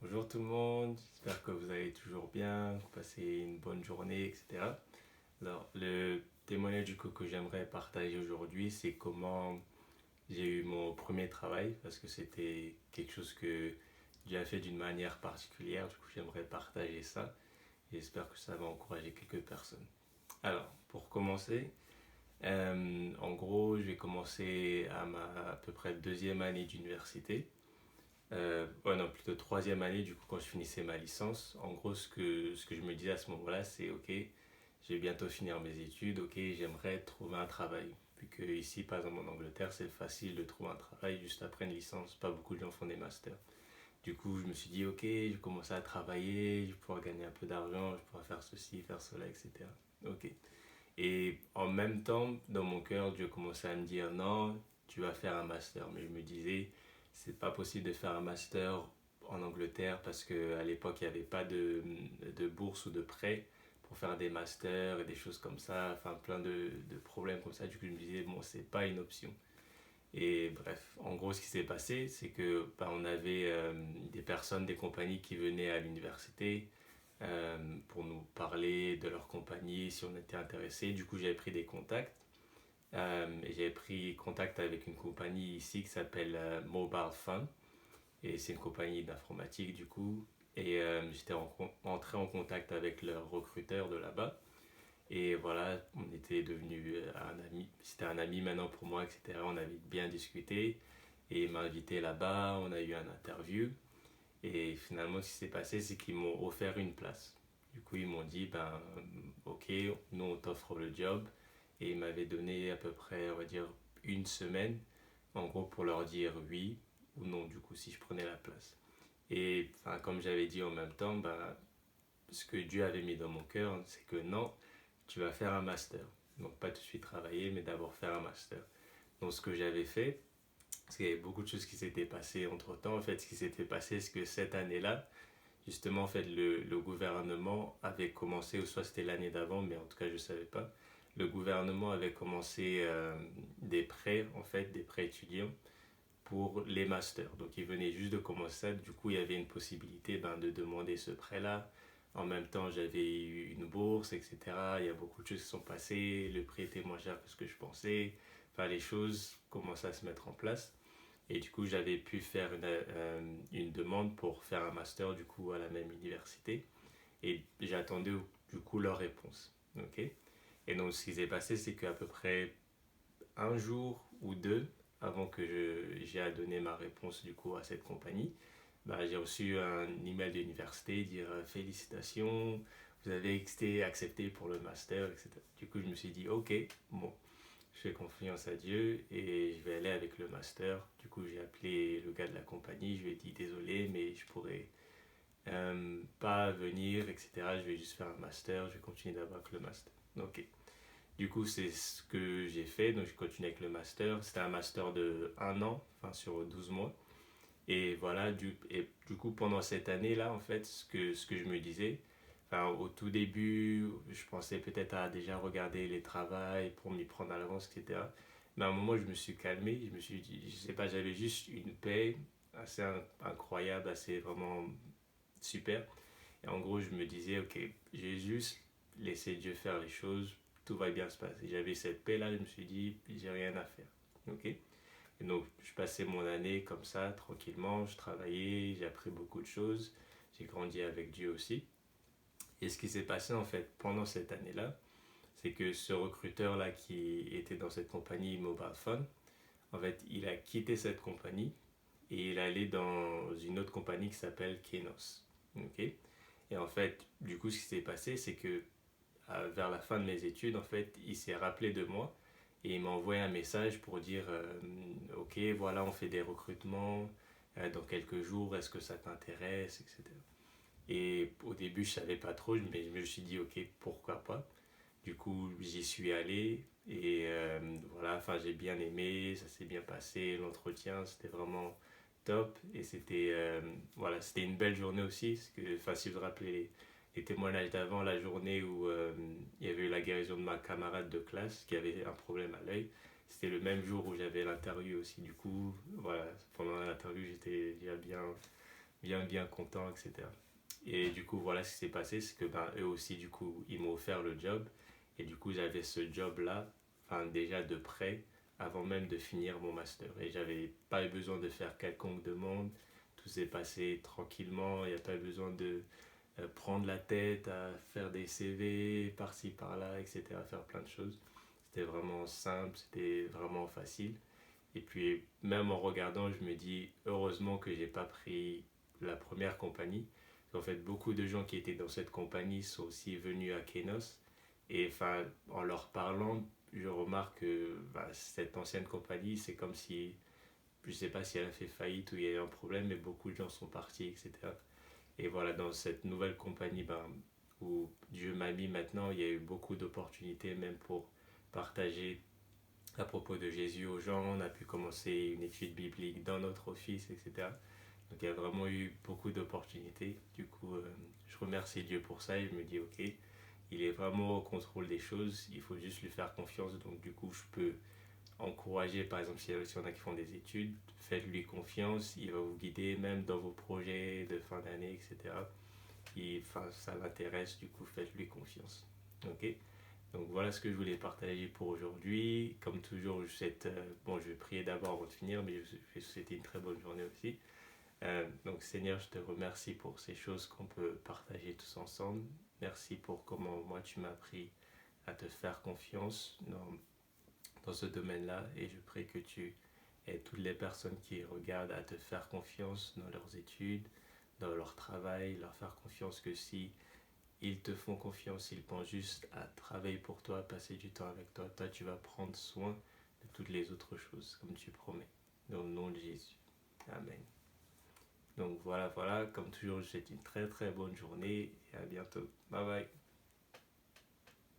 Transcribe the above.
Bonjour tout le monde, j'espère que vous allez toujours bien, que vous passez une bonne journée, etc. Alors, le témoignage du coup que j'aimerais partager aujourd'hui, c'est comment j'ai eu mon premier travail, parce que c'était quelque chose que j'ai fait d'une manière particulière, du coup j'aimerais partager ça, et j'espère que ça va encourager quelques personnes. Alors, pour commencer, en gros, j'ai commencé à peu près deuxième année d'université. Ouais, non, plutôt troisième année, du coup, quand je finissais ma licence. En gros, ce que je me disais à ce moment-là, c'est ok, je vais bientôt finir mes études, ok, j'aimerais trouver un travail. Vu que ici, par exemple en Angleterre, c'est facile de trouver un travail juste après une licence. Pas beaucoup de gens font des masters. Du coup, je me suis dit, ok, je vais commencer à travailler, je vais pouvoir gagner un peu d'argent, je pourrai faire ceci, faire cela, etc. Ok. Et en même temps, dans mon cœur, Dieu commençait à me dire non, tu vas faire un master. Mais je me disais, c'est pas possible de faire un master en Angleterre parce qu'à l'époque, il n'y avait pas de bourse ou de prêt pour faire des masters et des choses comme ça, enfin plein de problèmes comme ça. Du coup, je me disais, bon, c'est pas une option. Et bref, en gros, ce qui s'est passé, c'est que on avait des personnes, des compagnies qui venaient à l'université pour nous parler de leur compagnie, si on était intéressé. Du coup, j'avais pris des contacts. Et j'avais pris contact avec une compagnie ici qui s'appelle Mobile Fun. Et c'est une compagnie d'informatique, du coup. Et j'étais entré en contact avec leur recruteur de là-bas. Et voilà, on était devenu un ami. C'était un ami maintenant pour moi, etc. On avait bien discuté. Et il m'a invité là-bas, on a eu un interview. Et finalement, ce qui s'est passé, c'est qu'ils m'ont offert une place. Du coup, ils m'ont dit, ben, ok, nous, on t'offre le job. Et ils m'avaient donné à peu près, on va dire, une semaine, en gros, pour leur dire oui ou non, du coup, si je prenais la place. Et enfin, comme j'avais dit en même temps, ben, ce que Dieu avait mis dans mon cœur, c'est que non, tu vas faire un master. Donc, pas tout de suite travailler, mais d'abord faire un master. Donc, ce que j'avais fait, parce qu'il y avait beaucoup de choses qui s'étaient passées entre temps. En fait, ce qui s'était passé, c'est que cette année-là, justement, en fait, le gouvernement avait commencé, ou soit c'était l'année d'avant, mais en tout cas, je ne savais pas. Le gouvernement avait commencé des prêts, en fait, des prêts étudiants pour les masters. Donc, ils venaient juste de commencer ça. Du coup, il y avait une possibilité de demander ce prêt-là. En même temps, j'avais eu une bourse, etc. Il y a beaucoup de choses qui sont passées. Le prix était moins cher que ce que je pensais. Enfin, les choses commençaient à se mettre en place. Et du coup, j'avais pu faire une demande pour faire un master du coup à la même université. Et j'attendais du coup leur réponse. Ok. Et donc, ce qui s'est passé, c'est qu'à peu près un jour ou deux avant que j'ai à donner ma réponse du coup à cette compagnie, bah, j'ai reçu un email de l'université dire félicitations, vous avez été accepté pour le master, etc. Du coup, je me suis dit ok, bon, je fais confiance à Dieu et je vais aller avec le master. Du coup, j'ai appelé le gars de la compagnie, je lui ai dit désolé, mais je pourrais pas venir, etc. Je vais juste faire un master, je vais continuer d'abord avec le master. Ok. Du coup, c'est ce que j'ai fait, donc j'ai continué avec le master. C'était un master de un an, enfin sur 12 mois. Et voilà, du coup, pendant cette année-là, en fait, ce que je me disais, enfin, au tout début, je pensais peut-être à déjà regarder les travails pour m'y prendre à l'avance, etc. Mais à un moment, je me suis calmé, je me suis dit, je sais pas, j'avais juste une paix assez incroyable, assez vraiment super. Et en gros, je me disais, ok, j'ai juste laissé Dieu faire les choses, tout va bien se passer. J'avais cette paix-là, je me suis dit, j'ai rien à faire. Ok. Et donc, je passais mon année comme ça, tranquillement, je travaillais, j'ai appris beaucoup de choses, j'ai grandi avec Dieu aussi. Et ce qui s'est passé en fait pendant cette année-là, c'est que ce recruteur-là qui était dans cette compagnie Mobile Phone, en fait, il a quitté cette compagnie et il est allé dans une autre compagnie qui s'appelle Kenos. Ok. Et en fait, du coup, ce qui s'est passé, c'est que vers la fin de mes études, en fait, il s'est rappelé de moi et il m'a envoyé un message pour dire ok, voilà, on fait des recrutements dans quelques jours, est-ce que ça t'intéresse, etc. Et au début, je savais pas trop, mais je me suis dit ok, pourquoi pas. Du coup, j'y suis allé et voilà, enfin, j'ai bien aimé, ça s'est bien passé, l'entretien, c'était vraiment top et voilà, c'était une belle journée aussi, parce que, enfin, si vous vous rappelez les témoignages d'avant, la journée où il y avait eu la guérison de ma camarade de classe qui avait un problème à l'œil, c'était le même jour où j'avais l'interview aussi. Du coup, voilà, pendant l'interview, j'étais déjà bien, bien content, etc. Et du coup, voilà ce qui s'est passé, c'est que ben, eux aussi, du coup, ils m'ont offert le job. Et du coup, j'avais ce job-là, enfin, déjà de près, avant même de finir mon master. Et j'avais pas eu besoin de faire quelconque demande. Tout s'est passé tranquillement. Il n'y a pas eu besoin de prendre la tête à faire des CV par-ci, par-là, etc. Faire plein de choses. C'était vraiment simple, c'était vraiment facile. Et puis, même en regardant, je me dis, heureusement que j'ai pas pris la première compagnie. En fait, beaucoup de gens qui étaient dans cette compagnie sont aussi venus à Kenos. Et enfin, en leur parlant, je remarque que bah, cette ancienne compagnie, c'est comme si, je sais pas si elle a fait faillite ou il y a eu un problème, mais beaucoup de gens sont partis, etc. Et voilà, dans cette nouvelle compagnie ben, où Dieu m'a mis maintenant, il y a eu beaucoup d'opportunités même pour partager à propos de Jésus aux gens. On a pu commencer une étude biblique dans notre office, etc. Donc il y a vraiment eu beaucoup d'opportunités. Du coup, je remercie Dieu pour ça et je me dis, ok, il est vraiment au contrôle des choses, il faut juste lui faire confiance. Donc du coup, je peux encourager, par exemple, si on a qui font des études, faites-lui confiance, il va vous guider même dans vos projets de fin d'année, etc. Enfin, ça l'intéresse, du coup, faites-lui confiance. Ok. Donc voilà ce que je voulais partager pour aujourd'hui. Comme toujours, bon, je vais prier d'abord avant de finir, mais je vais souhaiter une très bonne journée aussi. Donc Seigneur, je te remercie pour ces choses qu'on peut partager tous ensemble. Merci pour comment moi tu m'as appris à te faire confiance dans ce domaine-là. Et je prie que tu aides toutes les personnes qui regardent à te faire confiance dans leurs études, dans leur travail, leur faire confiance que si ils te font confiance, ils pensent juste à travailler pour toi, passer du temps avec toi. Toi, tu vas prendre soin de toutes les autres choses, comme tu promets. Dans le nom de Jésus. Amen. Donc voilà, comme toujours, je vous souhaite une très très bonne journée et à bientôt. Bye bye.